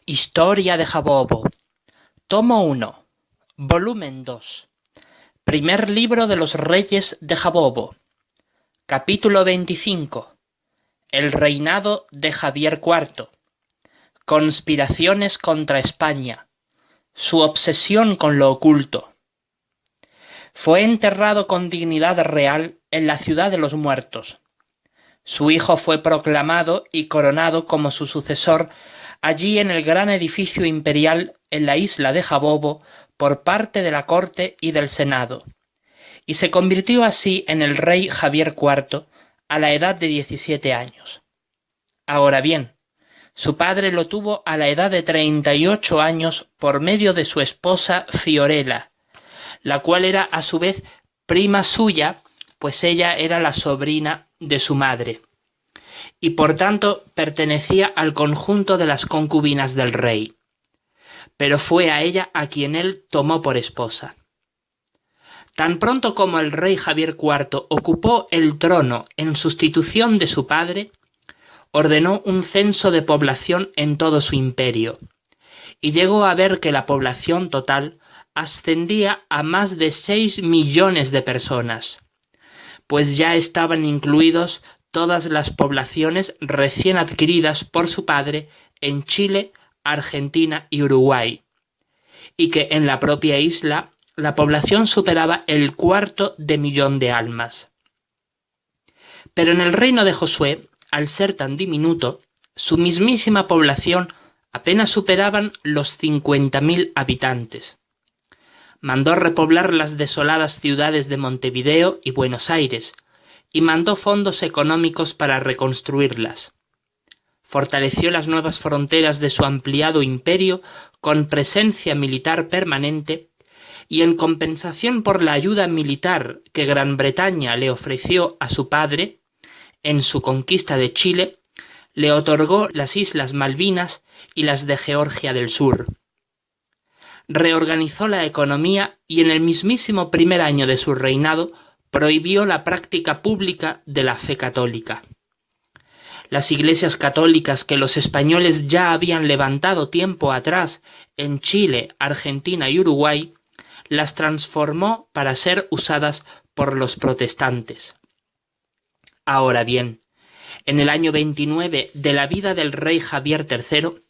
Historia de Jabobo. Tomo 1. Volumen 2. Primer libro de los reyes de Jabobo. Capítulo 25. El reinado de Javier IV. Conspiraciones contra España. Su obsesión con lo oculto. Fue enterrado con dignidad real en la ciudad de los muertos. Su hijo fue proclamado y coronado como su sucesor allí en el gran edificio imperial en la isla de Jabobo por parte de la corte y del senado, y se convirtió así en el rey Javier IV a la edad de 17 años. Ahora bien, su padre lo tuvo a la edad de 38 años por medio de su esposa Fiorella, la cual era a su vez prima suya, pues ella era la sobrina de su madre, y por tanto pertenecía al conjunto de las concubinas del rey. Pero fue a ella a quien él tomó por esposa. Tan pronto como el rey Javier IV ocupó el trono en sustitución de su padre, ordenó un censo de población en todo su imperio, y llegó a ver que la población total ascendía a más de 6 millones de personas, pues ya estaban incluidos todas las poblaciones recién adquiridas por su padre en Chile, Argentina y Uruguay, y que en la propia isla la población superaba el 250.000 de almas. Pero en el reino de Josué, al ser tan diminuto, su mismísima población apenas superaban los 50.000 habitantes. Mandó repoblar las desoladas ciudades de Montevideo y Buenos Aires, y mandó fondos económicos para reconstruirlas. Fortaleció las nuevas fronteras de su ampliado imperio con presencia militar permanente, y en compensación por la ayuda militar que Gran Bretaña le ofreció a su padre en su conquista de Chile, le otorgó las Islas Malvinas y las de Georgia del Sur. Reorganizó la economía y en el mismísimo primer año de su reinado prohibió la práctica pública de la fe católica. Las iglesias católicas que los españoles ya habían levantado tiempo atrás en Chile, Argentina y Uruguay, las transformó para ser usadas por los protestantes. Ahora bien, en el año 29 de la vida del rey Javier III,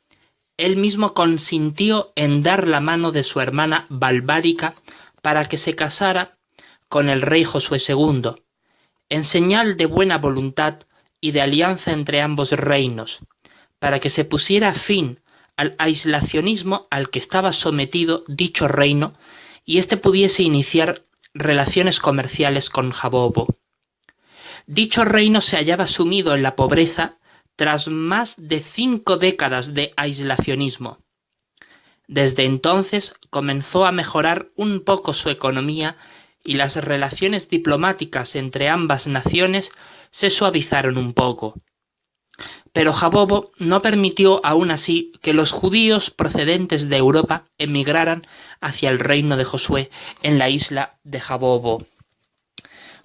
él mismo consintió en dar la mano de su hermana Balbárica para que se casara con el rey Josué II, en señal de buena voluntad y de alianza entre ambos reinos, para que se pusiera fin al aislacionismo al que estaba sometido dicho reino y éste pudiese iniciar relaciones comerciales con Jabobo. Dicho reino se hallaba sumido en la pobreza tras más de 5 décadas de aislacionismo. Desde entonces comenzó a mejorar un poco su economía y las relaciones diplomáticas entre ambas naciones se suavizaron un poco. Pero Jabobo no permitió aún así que los judíos procedentes de Europa emigraran hacia el reino de Josué en la isla de Jabobo.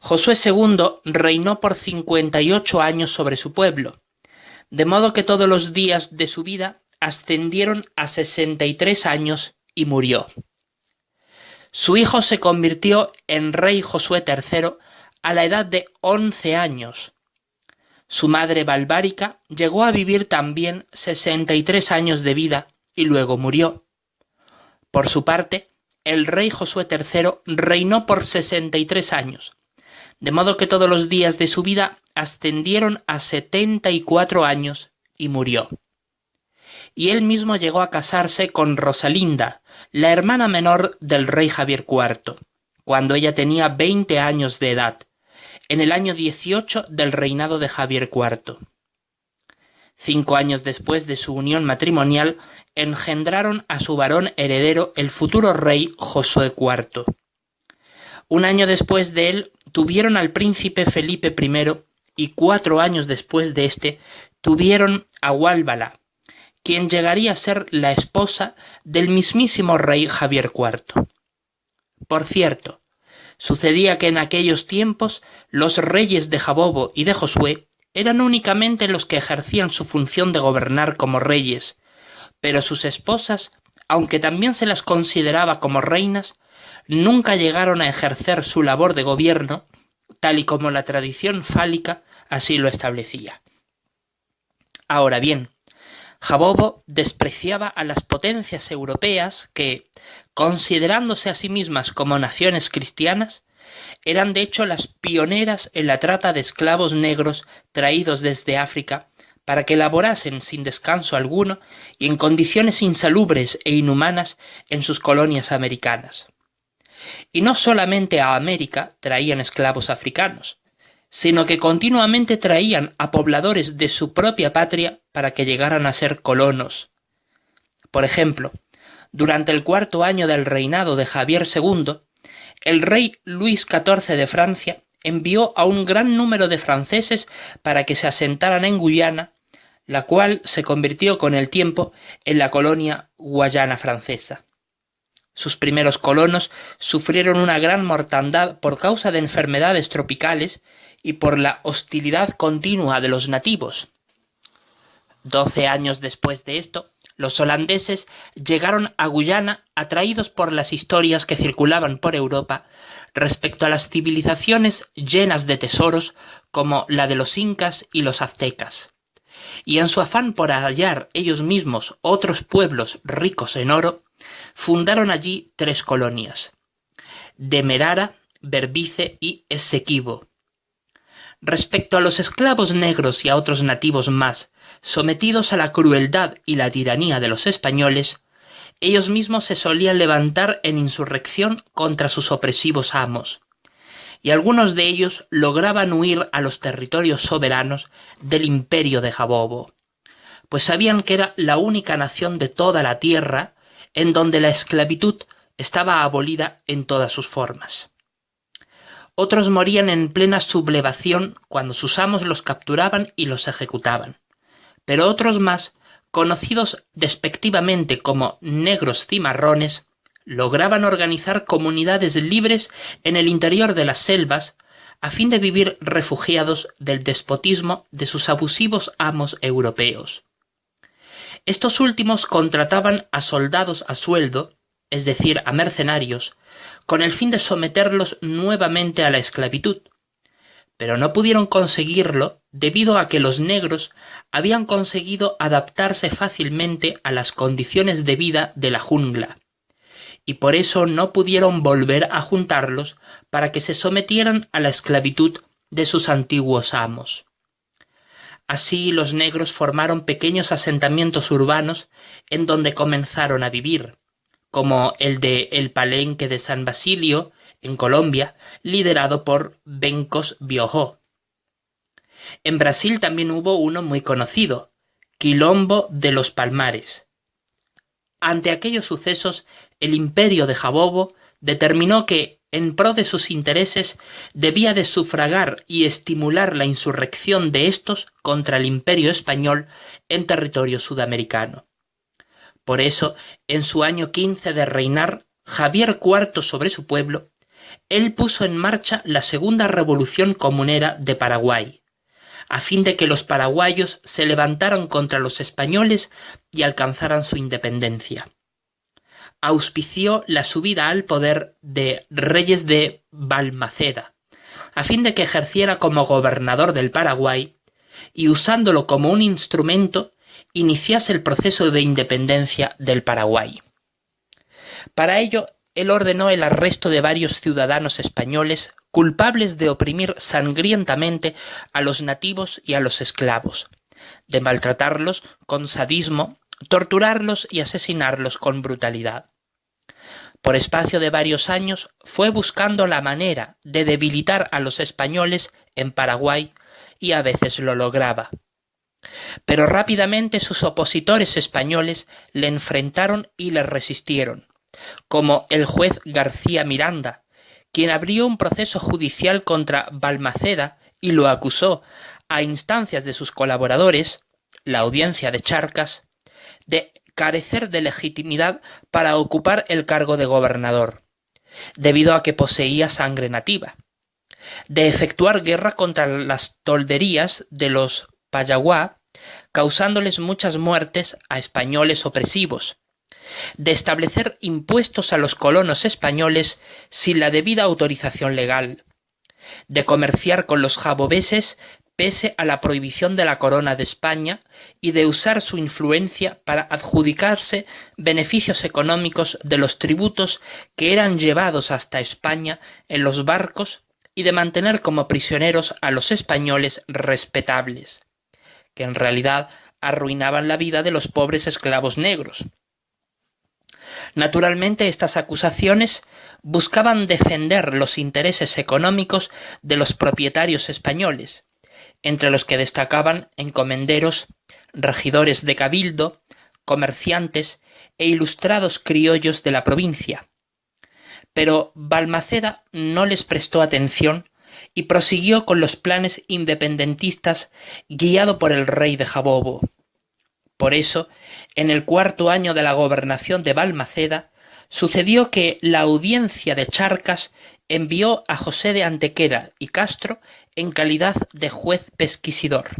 Josué II reinó por 58 años sobre su pueblo, de modo que todos los días de su vida ascendieron a 63 años y murió. Su hijo se convirtió en rey Josué III a la edad de 11 años. Su madre Balbárica llegó a vivir también 63 años de vida y luego murió. Por su parte, el rey Josué III reinó por 63 años, de modo que todos los días de su vida ascendieron a 74 años y murió. Y él mismo llegó a casarse con Rosalinda, la hermana menor del rey Javier IV, cuando ella tenía 20 años de edad, en el año 18 del reinado de Javier IV. 5 años después de su unión matrimonial, engendraron a su varón heredero, el futuro rey Josué IV. Un año después de él, tuvieron al príncipe Felipe I, y 4 años después de este, tuvieron a Walbala, quien llegaría a ser la esposa del mismísimo rey Javier IV. Por cierto, sucedía que en aquellos tiempos los reyes de Jabobo y de Josué eran únicamente los que ejercían su función de gobernar como reyes, pero sus esposas, aunque también se las consideraba como reinas, nunca llegaron a ejercer su labor de gobierno, tal y como la tradición fálica así lo establecía. Ahora bien, Jabobo despreciaba a las potencias europeas que, considerándose a sí mismas como naciones cristianas, eran de hecho las pioneras en la trata de esclavos negros traídos desde África para que laborasen sin descanso alguno y en condiciones insalubres e inhumanas en sus colonias americanas. Y no solamente a América traían esclavos africanos, sino que continuamente traían a pobladores de su propia patria para que llegaran a ser colonos. Por ejemplo, durante el 4º año del reinado de Javier II, el rey Luis XIV de Francia envió a un gran número de franceses para que se asentaran en Guyana, la cual se convirtió con el tiempo en la colonia Guayana francesa. Sus primeros colonos sufrieron una gran mortandad por causa de enfermedades tropicales y por la hostilidad continua de los nativos. 12 años después de esto, los holandeses llegaron a Guyana atraídos por las historias que circulaban por Europa respecto a las civilizaciones llenas de tesoros como la de los incas y los aztecas. Y en su afán por hallar ellos mismos otros pueblos ricos en oro, fundaron allí 3 colonias: Demerara, Berbice y Essequibo. Respecto a los esclavos negros y a otros nativos más, sometidos a la crueldad y la tiranía de los españoles, ellos mismos se solían levantar en insurrección contra sus opresivos amos, y algunos de ellos lograban huir a los territorios soberanos del imperio de Jabobo, pues sabían que era la única nación de toda la tierra en donde la esclavitud estaba abolida en todas sus formas. Otros morían en plena sublevación cuando sus amos los capturaban y los ejecutaban, pero otros más, conocidos despectivamente como negros cimarrones, lograban organizar comunidades libres en el interior de las selvas a fin de vivir refugiados del despotismo de sus abusivos amos europeos. Estos últimos contrataban a soldados a sueldo, es decir, a mercenarios, con el fin de someterlos nuevamente a la esclavitud, pero no pudieron conseguirlo debido a que los negros habían conseguido adaptarse fácilmente a las condiciones de vida de la jungla, y por eso no pudieron volver a juntarlos para que se sometieran a la esclavitud de sus antiguos amos. Así los negros formaron pequeños asentamientos urbanos en donde comenzaron a vivir, como el de El Palenque de San Basilio, en Colombia, liderado por Bencos Biojó. En Brasil también hubo uno muy conocido, Quilombo de los Palmares. Ante aquellos sucesos, el imperio de Jabobo determinó que, en pro de sus intereses, debía de sufragar y estimular la insurrección de estos contra el imperio español en territorio sudamericano. Por eso, en su año 15 de reinar Javier IV sobre su pueblo, él puso en marcha la segunda revolución comunera de Paraguay, a fin de que los paraguayos se levantaran contra los españoles y alcanzaran su independencia. Auspició la subida al poder de Reyes de Balmaceda, a fin de que ejerciera como gobernador del Paraguay y, usándolo como un instrumento, iniciase el proceso de independencia del Paraguay. Para ello, él ordenó el arresto de varios ciudadanos españoles culpables de oprimir sangrientamente a los nativos y a los esclavos, de maltratarlos con sadismo, torturarlos y asesinarlos con brutalidad. Por espacio de varios años fue buscando la manera de debilitar a los españoles en Paraguay y a veces lo lograba. Pero rápidamente sus opositores españoles le enfrentaron y le resistieron, como el juez García Miranda, quien abrió un proceso judicial contra Balmaceda y lo acusó, a instancias de sus colaboradores, la Audiencia de Charcas, de carecer de legitimidad para ocupar el cargo de gobernador, debido a que poseía sangre nativa, de efectuar guerra contra las tolderías de los Payaguá, causándoles muchas muertes a españoles opresivos, de establecer impuestos a los colonos españoles sin la debida autorización legal, de comerciar con los jaboveses pese a la prohibición de la corona de España y de usar su influencia para adjudicarse beneficios económicos de los tributos que eran llevados hasta España en los barcos y de mantener como prisioneros a los españoles respetables, que en realidad arruinaban la vida de los pobres esclavos negros. Naturalmente, estas acusaciones buscaban defender los intereses económicos de los propietarios españoles, entre los que destacaban encomenderos, regidores de cabildo, comerciantes e ilustrados criollos de la provincia. Pero Balmaceda no les prestó atención y prosiguió con los planes independentistas guiado por el rey de Jabobo. Por eso, en el 4º año de la gobernación de Balmaceda, sucedió que la audiencia de Charcas envió a José de Antequera y Castro en calidad de juez pesquisidor,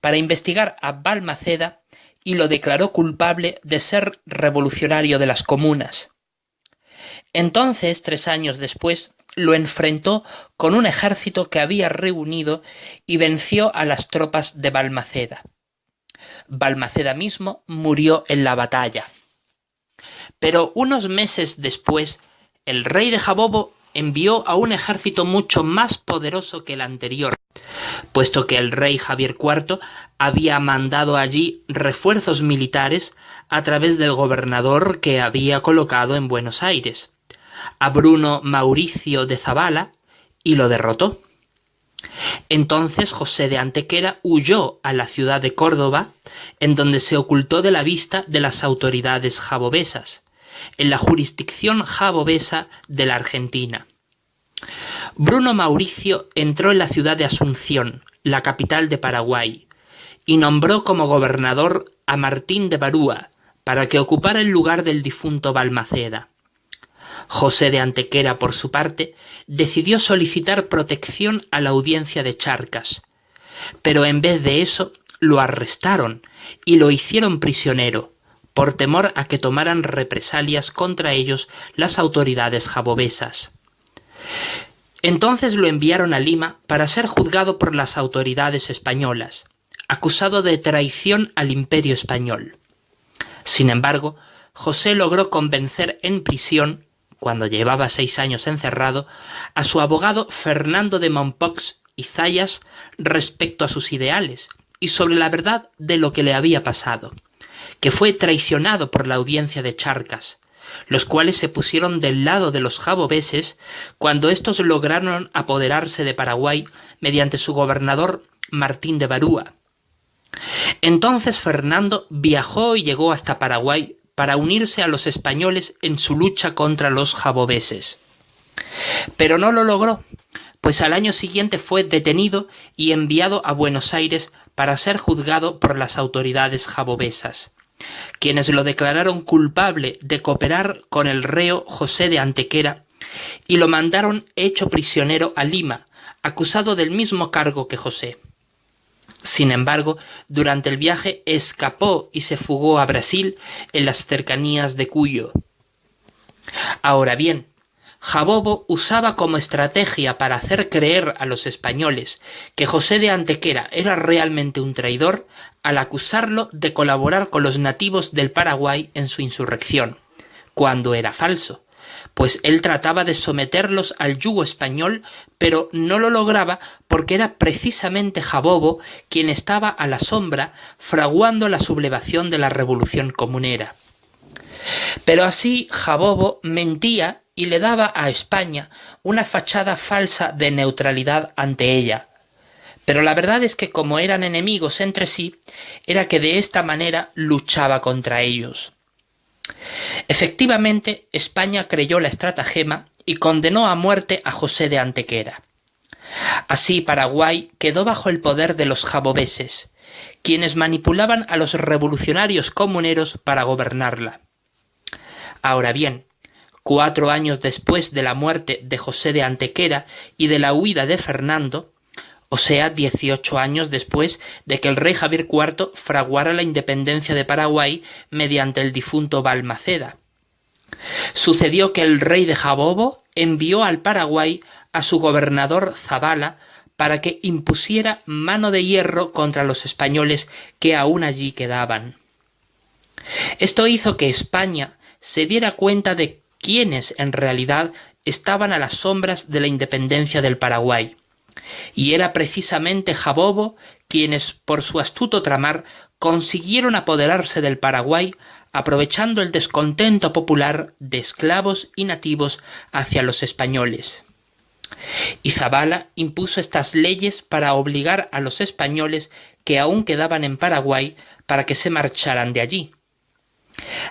para investigar a Balmaceda, y lo declaró culpable de ser revolucionario de las comunas. Entonces, 3 años después, lo enfrentó con un ejército que había reunido y venció a las tropas de Balmaceda. Balmaceda mismo murió en la batalla. Pero unos meses después, el rey de Jabobo envió a un ejército mucho más poderoso que el anterior, puesto que el rey Javier IV había mandado allí refuerzos militares a través del gobernador que había colocado en Buenos Aires, a Bruno Mauricio de Zabala, y lo derrotó. Entonces José de Antequera huyó a la ciudad de Córdoba, en donde se ocultó de la vista de las autoridades jabobesas, en la jurisdicción jabobesa de la Argentina. Bruno Mauricio entró en la ciudad de Asunción, la capital de Paraguay, y nombró como gobernador a Martín de Barúa para que ocupara el lugar del difunto Balmaceda. José de Antequera, por su parte, decidió solicitar protección a la audiencia de Charcas, pero en vez de eso lo arrestaron y lo hicieron prisionero, por temor a que tomaran represalias contra ellos las autoridades jabobesas. Entonces lo enviaron a Lima para ser juzgado por las autoridades españolas, acusado de traición al Imperio español. Sin embargo, José logró convencer en prisión, cuando llevaba 6 años encerrado, a su abogado Fernando de Mompox y Zayas respecto a sus ideales y sobre la verdad de lo que le había pasado, que fue traicionado por la audiencia de Charcas, los cuales se pusieron del lado de los jaboveses cuando éstos lograron apoderarse de Paraguay mediante su gobernador Martín de Barúa. Entonces Fernando viajó y llegó hasta Paraguay para unirse a los españoles en su lucha contra los jaboveses. Pero no lo logró, pues al año siguiente fue detenido y enviado a Buenos Aires para ser juzgado por las autoridades jabobesas, quienes lo declararon culpable de cooperar con el reo José de Antequera y lo mandaron hecho prisionero a Lima, acusado del mismo cargo que José. Sin embargo, durante el viaje escapó y se fugó a Brasil, en las cercanías de Cuyo. Ahora bien, Jabobo usaba como estrategia para hacer creer a los españoles que José de Antequera era realmente un traidor al acusarlo de colaborar con los nativos del Paraguay en su insurrección, cuando era falso, pues él trataba de someterlos al yugo español, pero no lo lograba porque era precisamente Jabobo quien estaba a la sombra fraguando la sublevación de la revolución comunera. Pero así Jabobo mentía y le daba a España una fachada falsa de neutralidad ante ella. Pero la verdad es que como eran enemigos entre sí, era que de esta manera luchaba contra ellos. Efectivamente, España creyó la estratagema y condenó a muerte a José de Antequera. Así Paraguay quedó bajo el poder de los jaboveses, quienes manipulaban a los revolucionarios comuneros para gobernarla. Ahora bien, 4 años después de la muerte de José de Antequera y de la huida de Fernando, o sea, 18 años después de que el rey Javier IV fraguara la independencia de Paraguay mediante el difunto Balmaceda. Sucedió que el rey de Jabobo envió al Paraguay a su gobernador Zabala para que impusiera mano de hierro contra los españoles que aún allí quedaban. Esto hizo que España se diera cuenta de quiénes en realidad estaban a las sombras de la independencia del Paraguay, y era precisamente Jabobo quienes, por su astuto tramar, consiguieron apoderarse del Paraguay, aprovechando el descontento popular de esclavos y nativos hacia los españoles. Y Zabala impuso estas leyes para obligar a los españoles que aún quedaban en Paraguay para que se marcharan de allí.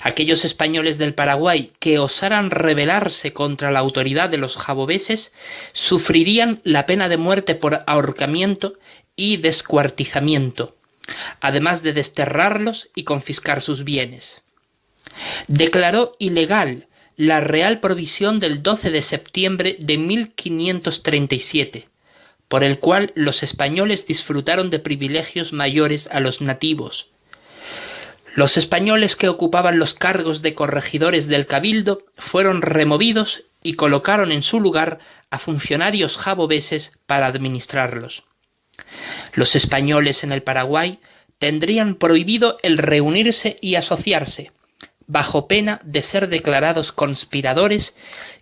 Aquellos españoles del Paraguay que osaran rebelarse contra la autoridad de los jabobeses sufrirían la pena de muerte por ahorcamiento y descuartizamiento, además de desterrarlos y confiscar sus bienes. Declaró ilegal la Real Provisión del 12 de septiembre de 1537, por el cual los españoles disfrutaron de privilegios mayores a los nativos. Los españoles que ocupaban los cargos de corregidores del cabildo fueron removidos y colocaron en su lugar a funcionarios jabobeses para administrarlos. Los españoles en el Paraguay tendrían prohibido el reunirse y asociarse, bajo pena de ser declarados conspiradores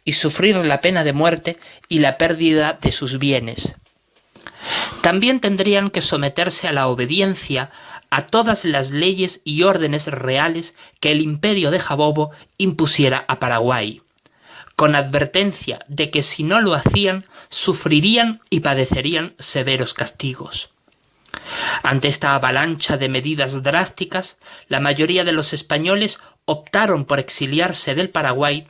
y sufrir la pena de muerte y la pérdida de sus bienes. También tendrían que someterse a la obediencia a todas las leyes y órdenes reales que el imperio de Jabobo impusiera a Paraguay, con advertencia de que si no lo hacían, sufrirían y padecerían severos castigos. Ante esta avalancha de medidas drásticas, la mayoría de los españoles optaron por exiliarse del Paraguay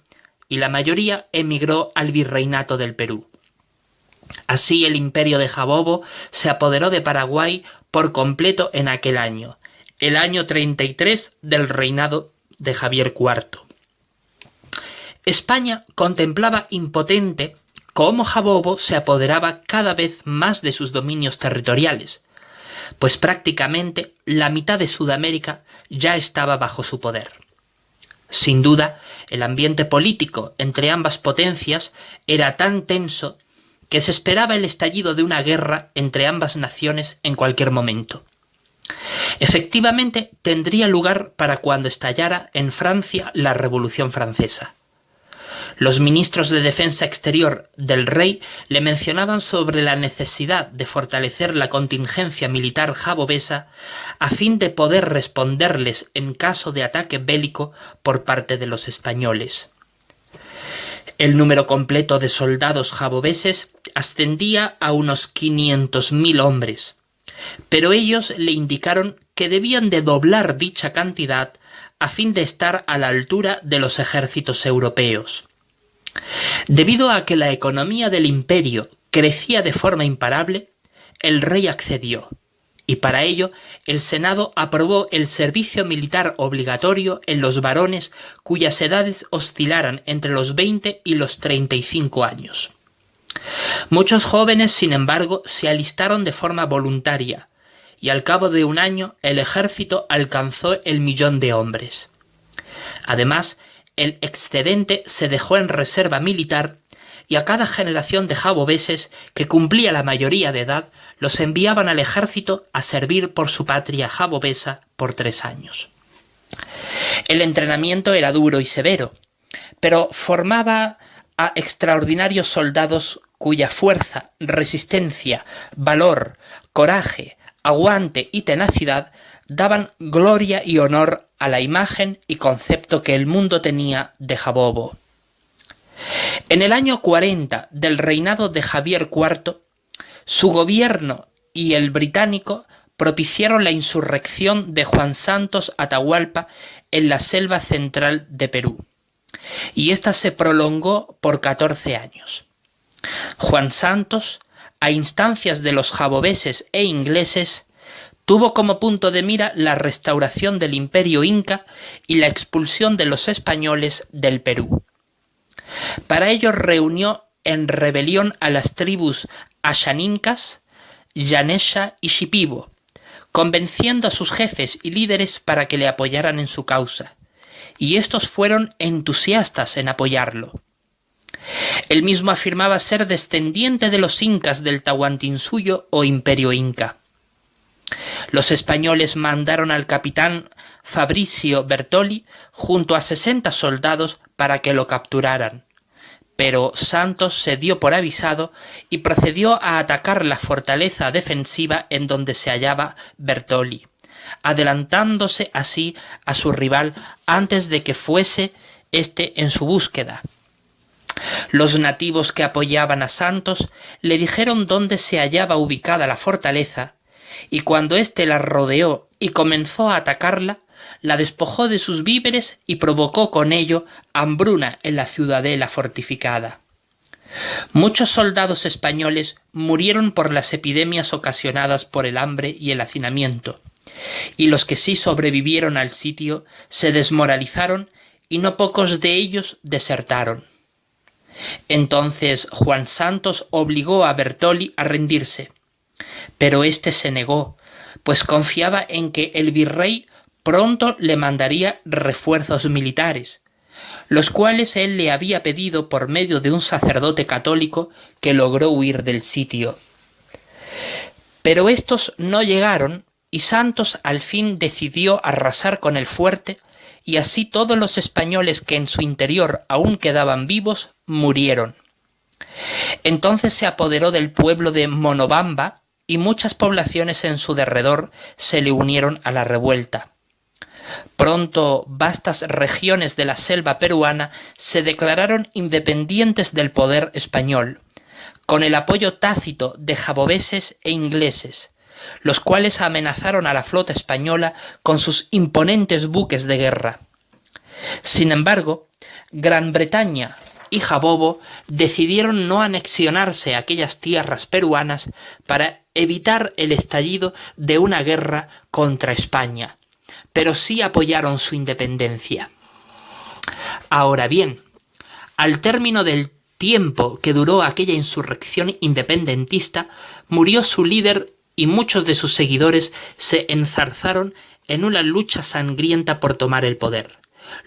y la mayoría emigró al virreinato del Perú. Así el imperio de Jabobo se apoderó de Paraguay por completo en aquel año, el año 33 del reinado de Javier IV. España contemplaba impotente cómo Jabobo se apoderaba cada vez más de sus dominios territoriales, pues prácticamente la mitad de Sudamérica ya estaba bajo su poder. Sin duda, el ambiente político entre ambas potencias era tan tenso que se esperaba el estallido de una guerra entre ambas naciones en cualquier momento. Efectivamente, tendría lugar para cuando estallara en Francia la Revolución Francesa. Los ministros de Defensa Exterior del rey le mencionaban sobre la necesidad de fortalecer la contingencia militar jabobesa a fin de poder responderles en caso de ataque bélico por parte de los españoles. El número completo de soldados jabobeses ascendía a unos 500.000 hombres, pero ellos le indicaron que debían de doblar dicha cantidad a fin de estar a la altura de los ejércitos europeos. Debido a que la economía del imperio crecía de forma imparable, el rey accedió, y para ello el Senado aprobó el servicio militar obligatorio en los varones cuyas edades oscilaran entre los 20 y los 35 años. Muchos jóvenes, sin embargo, se alistaron de forma voluntaria, y al cabo de un año el ejército alcanzó el 1.000.000 de hombres. Además, el excedente se dejó en reserva militar y a cada generación de jabobeses que cumplía la mayoría de edad los enviaban al ejército a servir por su patria jabobesa por 3 años. El entrenamiento era duro y severo, pero formaba a extraordinarios soldados cuya fuerza, resistencia, valor, coraje, aguante y tenacidad daban gloria y honor a la imagen y concepto que el mundo tenía de Jabobo. En el año 40 del reinado de Javier IV, su gobierno y el británico propiciaron la insurrección de Juan Santos Atahualpa en la selva central de Perú, y ésta se prolongó por 14 años. Juan Santos, a instancias de los jabobeses e ingleses, tuvo como punto de mira la restauración del imperio inca y la expulsión de los españoles del Perú. Para ello reunió en rebelión a las tribus ashanincas, Llanesha y Shipibo, convenciendo a sus jefes y líderes para que le apoyaran en su causa, y estos fueron entusiastas en apoyarlo. Él mismo afirmaba ser descendiente de los incas del Tahuantinsuyo o Imperio Inca. Los españoles mandaron al capitán Fabricio Bertoli junto a 60 soldados para que lo capturaran, pero Santos se dio por avisado y procedió a atacar la fortaleza defensiva en donde se hallaba Bertoli, adelantándose así a su rival antes de que fuese éste en su búsqueda. Los nativos que apoyaban a Santos le dijeron dónde se hallaba ubicada la fortaleza, y cuando éste la rodeó y comenzó a atacarla, la despojó de sus víveres y provocó con ello hambruna en la ciudadela fortificada. Muchos soldados españoles murieron por las epidemias ocasionadas por el hambre y el hacinamiento, y los que sí sobrevivieron al sitio se desmoralizaron y no pocos de ellos desertaron. Entonces Juan Santos obligó a Bertoli a rendirse, pero éste se negó, pues confiaba en que el virrey pronto le mandaría refuerzos militares, los cuales él le había pedido por medio de un sacerdote católico que logró huir del sitio. Pero estos no llegaron y Santos al fin decidió arrasar con el fuerte, y así todos los españoles que en su interior aún quedaban vivos murieron. Entonces se apoderó del pueblo de Monobamba y muchas poblaciones en su derredor se le unieron a la revuelta. Pronto vastas regiones de la selva peruana se declararon independientes del poder español, con el apoyo tácito de jaboveses e ingleses, los cuales amenazaron a la flota española con sus imponentes buques de guerra. Sin embargo, Gran Bretaña y Jabobo decidieron no anexionarse a aquellas tierras peruanas para evitar el estallido de una guerra contra España, pero sí apoyaron su independencia. Ahora bien, al término del tiempo que duró aquella insurrección independentista, murió su líder y muchos de sus seguidores se enzarzaron en una lucha sangrienta por tomar el poder,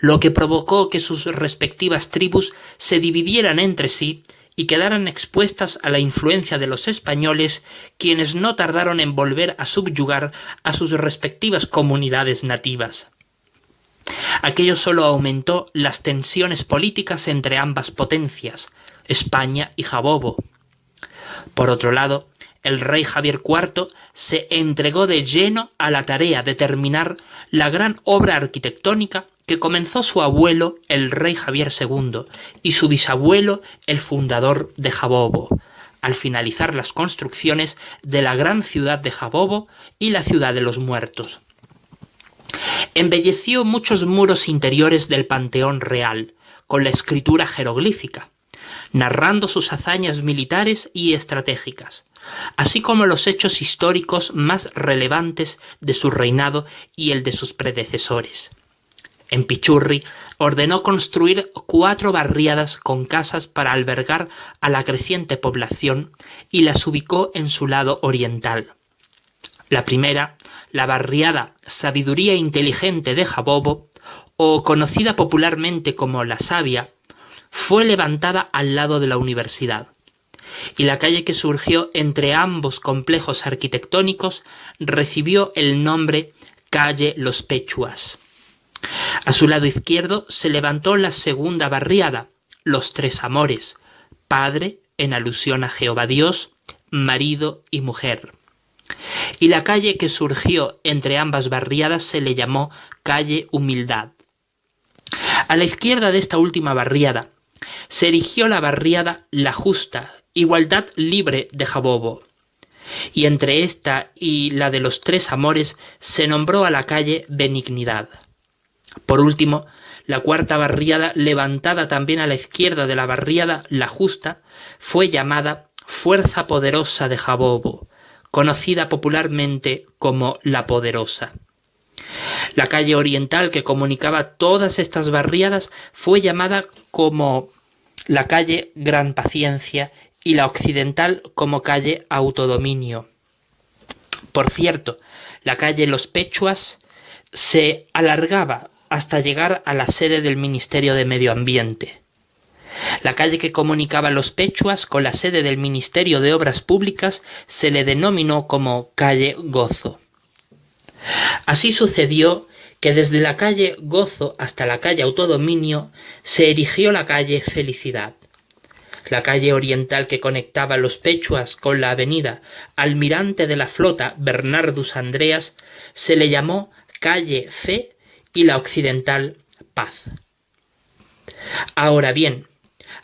lo que provocó que sus respectivas tribus se dividieran entre sí y quedaran expuestas a la influencia de los españoles, quienes no tardaron en volver a subyugar a sus respectivas comunidades nativas. Aquello solo aumentó las tensiones políticas entre ambas potencias, España y Jabobo. Por otro lado, el rey Javier IV se entregó de lleno a la tarea de terminar la gran obra arquitectónica que comenzó su abuelo, el rey Javier II, y su bisabuelo, el fundador de Jabobo, al finalizar las construcciones de la gran ciudad de Jabobo y la ciudad de los muertos. Embelleció muchos muros interiores del Panteón Real con la escritura jeroglífica, narrando sus hazañas militares y estratégicas, así como los hechos históricos más relevantes de su reinado y el de sus predecesores. En Pichurri ordenó construir 4 barriadas con casas para albergar a la creciente población y las ubicó en su lado oriental. La primera, la barriada Sabiduría Inteligente de Jabobo, o conocida popularmente como La Sabia, fue levantada al lado de la universidad, y la calle que surgió entre ambos complejos arquitectónicos recibió el nombre Calle Los Pechuas. A su lado izquierdo se levantó la segunda barriada, Los Tres Amores, padre en alusión a Jehová Dios, marido y mujer. Y la calle que surgió entre ambas barriadas se le llamó Calle Humildad. A la izquierda de esta última barriada se erigió la barriada La Justa, Igualdad Libre de Jabobo, y entre esta y la de Los Tres Amores se nombró a la calle Benignidad. Por último, la cuarta barriada, levantada también a la izquierda de la barriada La Justa, fue llamada Fuerza Poderosa de Jabobo, conocida popularmente como La Poderosa. La calle oriental que comunicaba todas estas barriadas fue llamada como la calle Gran Paciencia y la occidental como calle Autodominio. Por cierto, la calle Los Pechuas se alargaba hasta llegar a la sede del Ministerio de Medio Ambiente. La calle que comunicaba Los Pechuas con la sede del Ministerio de Obras Públicas se le denominó como calle Gozo. Así sucedió que desde la calle Gozo hasta la calle Autodominio se erigió la calle Felicidad. La calle oriental que conectaba Los Pechuas con la avenida Almirante de la Flota Bernardus Andreas se le llamó calle Fe y la occidental Paz. Ahora bien,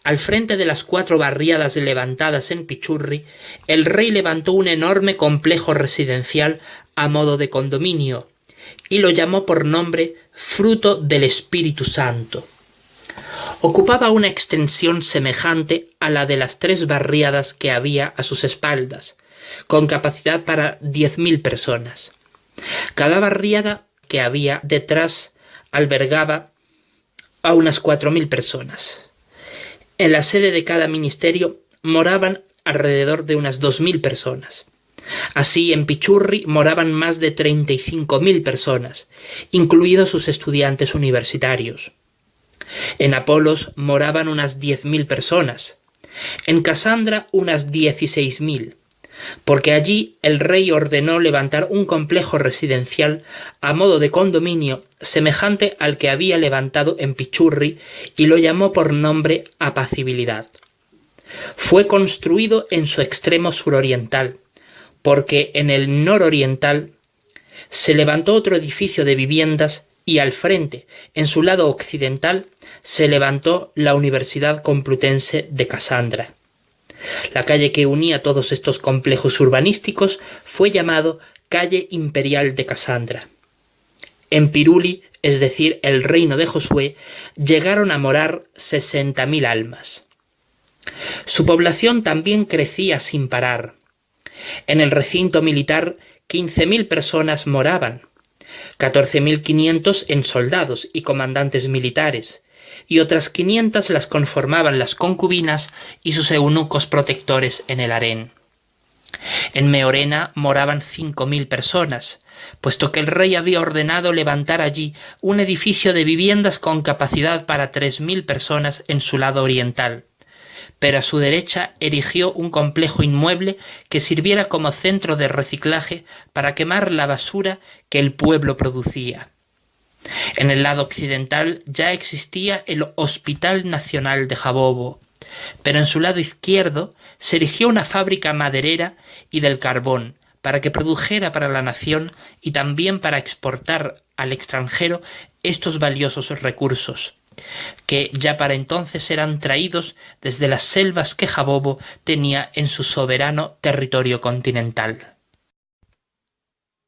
al frente de las 4 barriadas levantadas en Pichurri, el rey levantó un enorme complejo residencial a modo de condominio y lo llamó por nombre Fruto del Espíritu Santo. Ocupaba una extensión semejante a la de las 3 barriadas que había a sus espaldas, con capacidad para 10.000 personas. Cada barriada que había detrás albergaba a unas 4.000 personas. En la sede de cada ministerio moraban alrededor de unas 2.000 personas. Así, en Pichurri moraban más de 35.000 personas, incluidos sus estudiantes universitarios. En Apolos moraban unas 10.000 personas. En Casandra unas 16.000, porque allí el rey ordenó levantar un complejo residencial a modo de condominio semejante al que había levantado en Pichurri y lo llamó por nombre Apacibilidad. Fue construido en su extremo suroriental, porque en el nororiental se levantó otro edificio de viviendas y al frente, en su lado occidental, se levantó la Universidad Complutense de Casandra. La calle que unía todos estos complejos urbanísticos fue llamado Calle Imperial de Casandra. En Piruli, es decir, el reino de Josué, llegaron a morar 60.000 almas. Su población también crecía sin parar. En el recinto militar 15.000 personas moraban, 14.500 en soldados y comandantes militares, y otras 500 las conformaban las concubinas y sus eunucos protectores en el harén. En Meorena moraban 5.000 personas, puesto que el rey había ordenado levantar allí un edificio de viviendas con capacidad para 3.000 personas en su lado oriental, pero a su derecha erigió un complejo inmueble que sirviera como centro de reciclaje para quemar la basura que el pueblo producía. En el lado occidental ya existía el Hospital Nacional de Jabobo, pero en su lado izquierdo se erigió una fábrica maderera y del carbón para que produjera para la nación y también para exportar al extranjero estos valiosos recursos, que ya para entonces eran traídos desde las selvas que Jabobo tenía en su soberano territorio continental.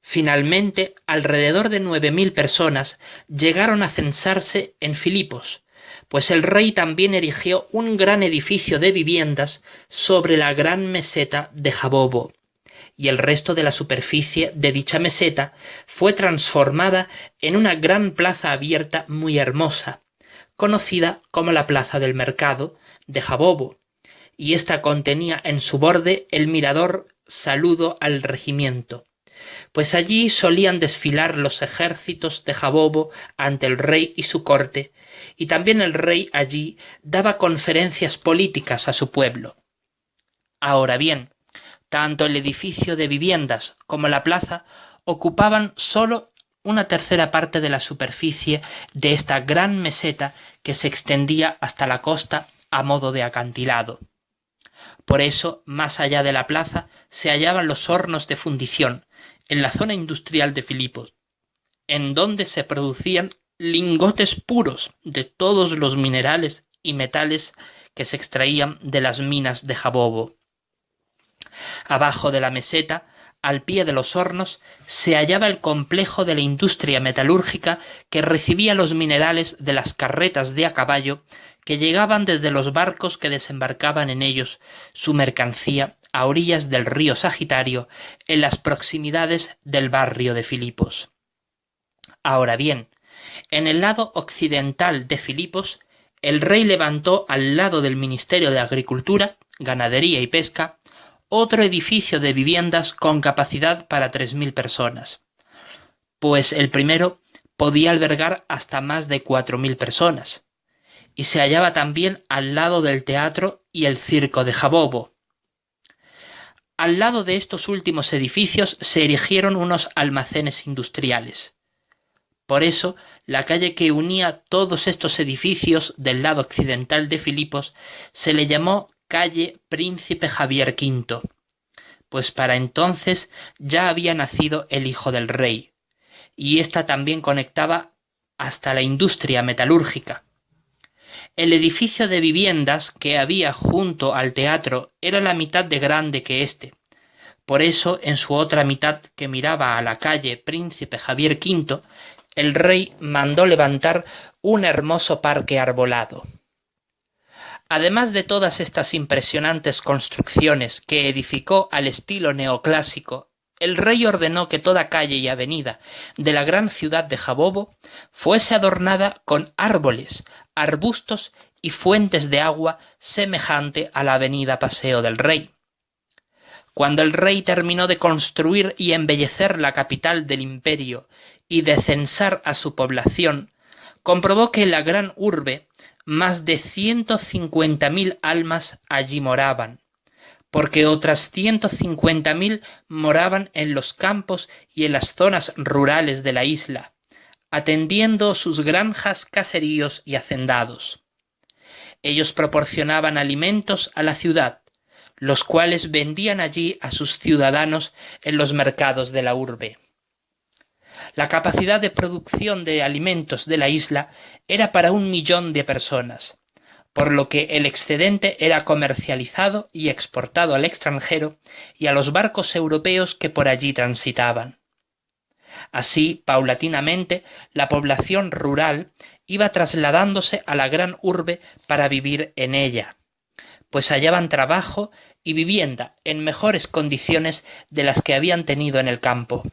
Finalmente, alrededor de 9.000 personas llegaron a censarse en Filipos, pues el rey también erigió un gran edificio de viviendas sobre la gran meseta de Jabobo, y el resto de la superficie de dicha meseta fue transformada en una gran plaza abierta muy hermosa, conocida como la Plaza del Mercado de Jabobo, y ésta contenía en su borde el mirador Saludo al Regimiento, pues allí solían desfilar los ejércitos de Jabobo ante el rey y su corte, y también el rey allí daba conferencias políticas a su pueblo. Ahora bien, tanto el edificio de viviendas como la plaza ocupaban sólo una tercera parte de la superficie de esta gran meseta que se extendía hasta la costa a modo de acantilado. Por eso, más allá de la plaza, se hallaban los hornos de fundición, en la zona industrial de Filipos, en donde se producían lingotes puros de todos los minerales y metales que se extraían de las minas de Jabobo. Abajo de la meseta, al pie de los hornos, se hallaba el complejo de la industria metalúrgica que recibía los minerales de las carretas de a caballo que llegaban desde los barcos que desembarcaban en ellos su mercancía a orillas del río Sagitario, en las proximidades del barrio de Filipos. Ahora bien, en el lado occidental de Filipos, el rey levantó al lado del Ministerio de Agricultura, Ganadería y Pesca otro edificio de viviendas con capacidad para 3.000 personas, pues el primero podía albergar hasta más de 4.000 personas, y se hallaba también al lado del teatro y el circo de Jabobo. Al lado de estos últimos edificios se erigieron unos almacenes industriales. Por eso, la calle que unía todos estos edificios del lado occidental de Filipos se le llamó calle Príncipe Javier V, pues para entonces ya había nacido el hijo del rey, y ésta también conectaba hasta la industria metalúrgica. El edificio de viviendas que había junto al teatro era la mitad de grande que éste. Por eso, en su otra mitad, que miraba a la calle Príncipe Javier V, el rey mandó levantar un hermoso parque arbolado. Además de todas estas impresionantes construcciones que edificó al estilo neoclásico, el rey ordenó que toda calle y avenida de la gran ciudad de Jabobo fuese adornada con árboles, arbustos y fuentes de agua semejante a la avenida Paseo del Rey. Cuando el rey terminó de construir y embellecer la capital del imperio y de censar a su población, comprobó que en la gran urbe más de 150.000 almas allí moraban, porque otras 150.000 moraban en los campos y en las zonas rurales de la isla, atendiendo sus granjas, caseríos y hacendados. Ellos proporcionaban alimentos a la ciudad, los cuales vendían allí a sus ciudadanos en los mercados de la urbe. La capacidad de producción de alimentos de la isla era para 1 millón de personas, por lo que el excedente era comercializado y exportado al extranjero y a los barcos europeos que por allí transitaban. Así, paulatinamente, la población rural iba trasladándose a la gran urbe para vivir en ella, pues hallaban trabajo y vivienda en mejores condiciones de las que habían tenido en el campo.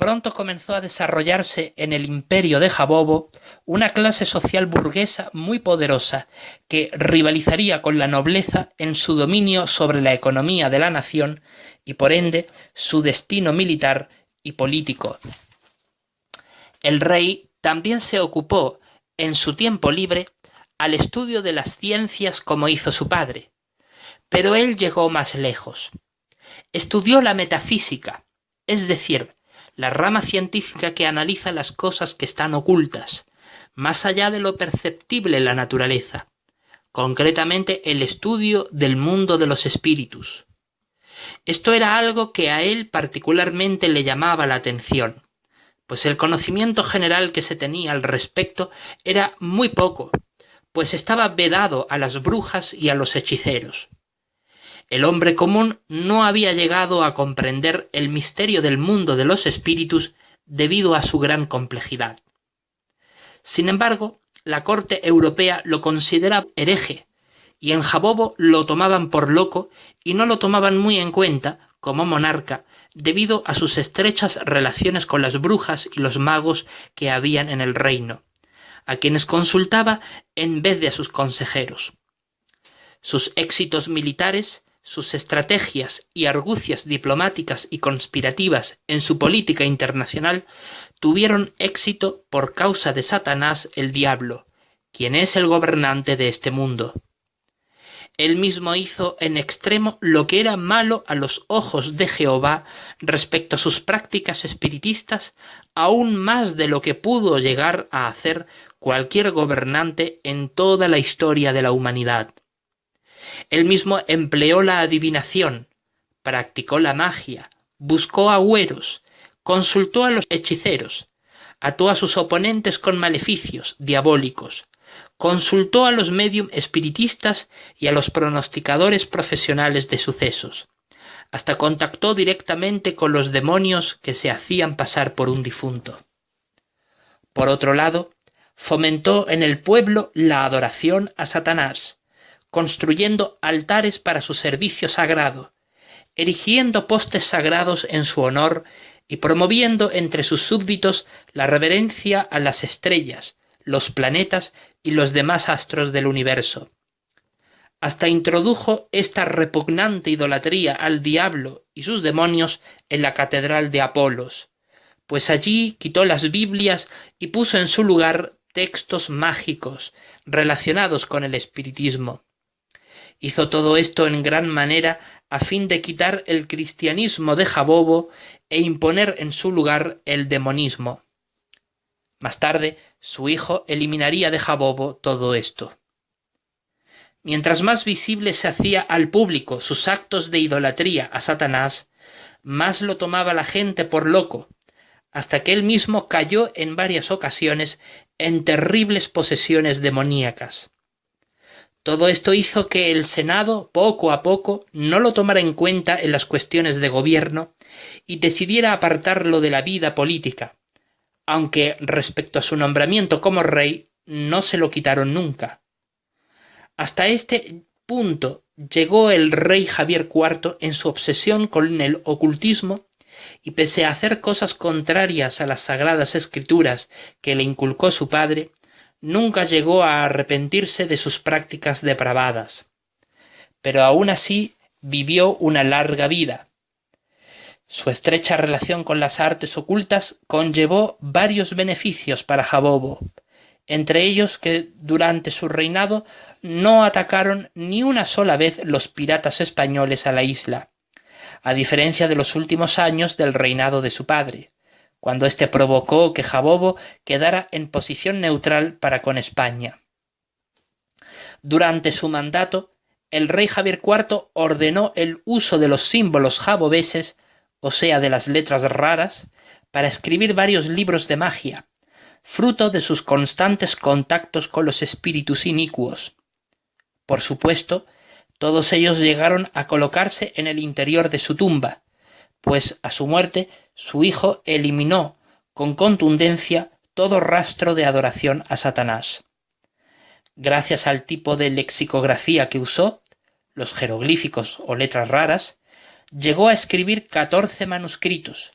Pronto comenzó a desarrollarse en el imperio de Jabobo una clase social burguesa muy poderosa que rivalizaría con la nobleza en su dominio sobre la economía de la nación y por ende su destino militar y político. El rey también se ocupó en su tiempo libre al estudio de las ciencias como hizo su padre, pero él llegó más lejos. Estudió la metafísica, es decir, la rama científica que analiza las cosas que están ocultas, más allá de lo perceptible en la naturaleza, concretamente el estudio del mundo de los espíritus. Esto era algo que a él particularmente le llamaba la atención, pues el conocimiento general que se tenía al respecto era muy poco, pues estaba vedado a las brujas y a los hechiceros. El hombre común no había llegado a comprender el misterio del mundo de los espíritus debido a su gran complejidad. Sin embargo, la corte europea lo consideraba hereje, y en Jabobo lo tomaban por loco y no lo tomaban muy en cuenta como monarca debido a sus estrechas relaciones con las brujas y los magos que habían en el reino, a quienes consultaba en vez de a sus consejeros. Sus éxitos militares, sus estrategias y argucias diplomáticas y conspirativas en su política internacional tuvieron éxito por causa de Satanás el diablo, quien es el gobernante de este mundo. Él mismo hizo en extremo lo que era malo a los ojos de Jehová respecto a sus prácticas espiritistas, aún más de lo que pudo llegar a hacer cualquier gobernante en toda la historia de la humanidad. Él mismo empleó la adivinación, practicó la magia, buscó agüeros, consultó a los hechiceros, ató a sus oponentes con maleficios diabólicos, consultó a los médium espiritistas y a los pronosticadores profesionales de sucesos, hasta contactó directamente con los demonios que se hacían pasar por un difunto. Por otro lado, fomentó en el pueblo la adoración a Satanás, construyendo altares para su servicio sagrado, erigiendo postes sagrados en su honor y promoviendo entre sus súbditos la reverencia a las estrellas, los planetas y los demás astros del universo. hasta introdujo esta repugnante idolatría al diablo y sus demonios en la catedral de Apolos, pues allí quitó las Biblias y puso en su lugar textos mágicos relacionados con el espiritismo. Hizo todo esto en gran manera a fin de quitar el cristianismo de Jabobo e imponer en su lugar el demonismo. Más tarde, su hijo eliminaría de Jabobo todo esto. Mientras más visible se hacía al público sus actos de idolatría a Satanás, más lo tomaba la gente por loco, hasta que él mismo cayó en varias ocasiones en terribles posesiones demoníacas. Todo esto hizo que el Senado, poco a poco, no lo tomara en cuenta en las cuestiones de gobierno y decidiera apartarlo de la vida política, aunque respecto a su nombramiento como rey no se lo quitaron nunca. Hasta este punto llegó el rey Javier IV en su obsesión con el ocultismo y pese a hacer cosas contrarias a las sagradas escrituras que le inculcó su padre, nunca llegó a arrepentirse de sus prácticas depravadas. Pero aún así vivió una larga vida. Su estrecha relación con las artes ocultas conllevó varios beneficios para Jabobo, entre ellos que durante su reinado no atacaron ni una sola vez los piratas españoles a la isla, a diferencia de los últimos años del reinado de su padre, cuando éste provocó que Jabobo quedara en posición neutral para con España. Durante su mandato, el rey Javier IV ordenó el uso de los símbolos jabobeses, o sea, de las letras raras, para escribir varios libros de magia, fruto de sus constantes contactos con los espíritus inicuos. Por supuesto, todos ellos llegaron a colocarse en el interior de su tumba, pues a su muerte su hijo eliminó con contundencia todo rastro de adoración a Satanás. Gracias al tipo de lexicografía que usó, los jeroglíficos o letras raras, llegó a escribir 14 manuscritos,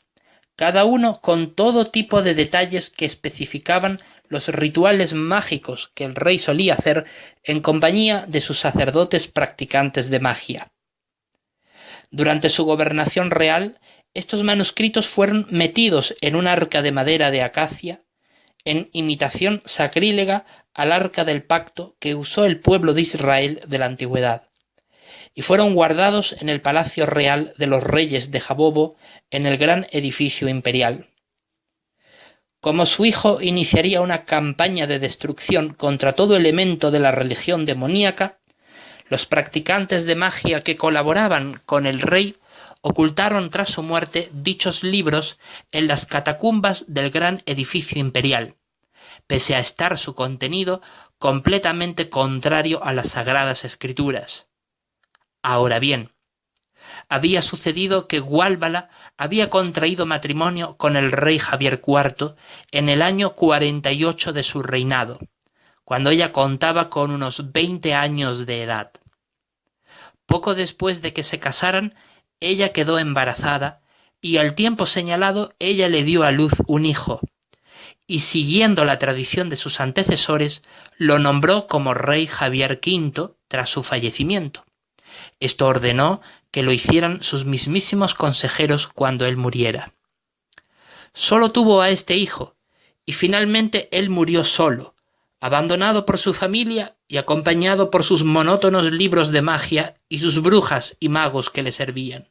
cada uno con todo tipo de detalles que especificaban los rituales mágicos que el rey solía hacer en compañía de sus sacerdotes practicantes de magia. Durante su gobernación real, estos manuscritos fueron metidos en un arca de madera de acacia, en imitación sacrílega al arca del pacto que usó el pueblo de Israel de la antigüedad, y fueron guardados en el palacio real de los reyes de Jabobo en el gran edificio imperial. Como su hijo iniciaría una campaña de destrucción contra todo elemento de la religión demoníaca, los practicantes de magia que colaboraban con el rey ocultaron tras su muerte dichos libros en las catacumbas del gran edificio imperial, pese a estar su contenido completamente contrario a las sagradas escrituras. Ahora bien, había sucedido que Guálbala había contraído matrimonio con el rey Javier IV en el año 48 de su reinado, cuando ella contaba con unos 20 años de edad. Poco después de que se casaran, ella quedó embarazada y al tiempo señalado ella le dio a luz un hijo, y siguiendo la tradición de sus antecesores, lo nombró como rey Javier V tras su fallecimiento. Esto ordenó que lo hicieran sus mismísimos consejeros cuando él muriera. Solo tuvo a este hijo, y finalmente él murió solo, abandonado por su familia y acompañado por sus monótonos libros de magia y sus brujas y magos que le servían.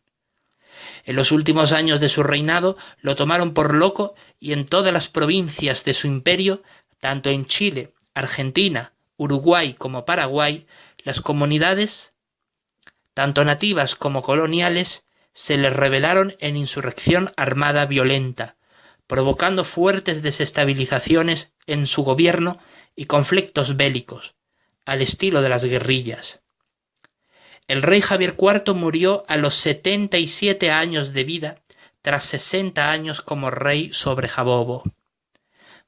En los últimos años de su reinado lo tomaron por loco y en todas las provincias de su imperio, tanto en Chile, Argentina, Uruguay como Paraguay, las comunidades, tanto nativas como coloniales, se les rebelaron en insurrección armada violenta, provocando fuertes desestabilizaciones en su gobierno y conflictos bélicos, al estilo de las guerrillas. El rey Javier IV murió a los 77 años de vida, tras 60 años como rey sobre Jabobo.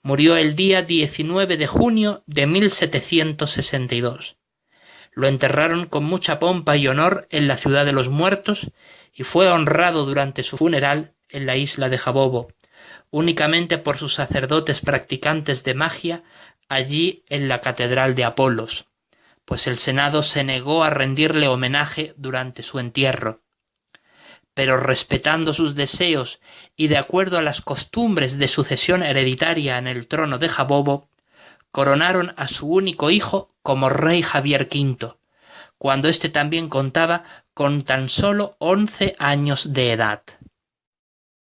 Murió el día 19 de junio de 1762. Lo enterraron con mucha pompa y honor en la ciudad de los muertos y fue honrado durante su funeral en la isla de Jabobo, únicamente por sus sacerdotes practicantes de magia allí en la catedral de Apolos, pues el Senado se negó a rendirle homenaje durante su entierro. Pero respetando sus deseos y de acuerdo a las costumbres de sucesión hereditaria en el trono de Jabobo, coronaron a su único hijo como rey Javier V, cuando éste también contaba con tan solo 11 años de edad.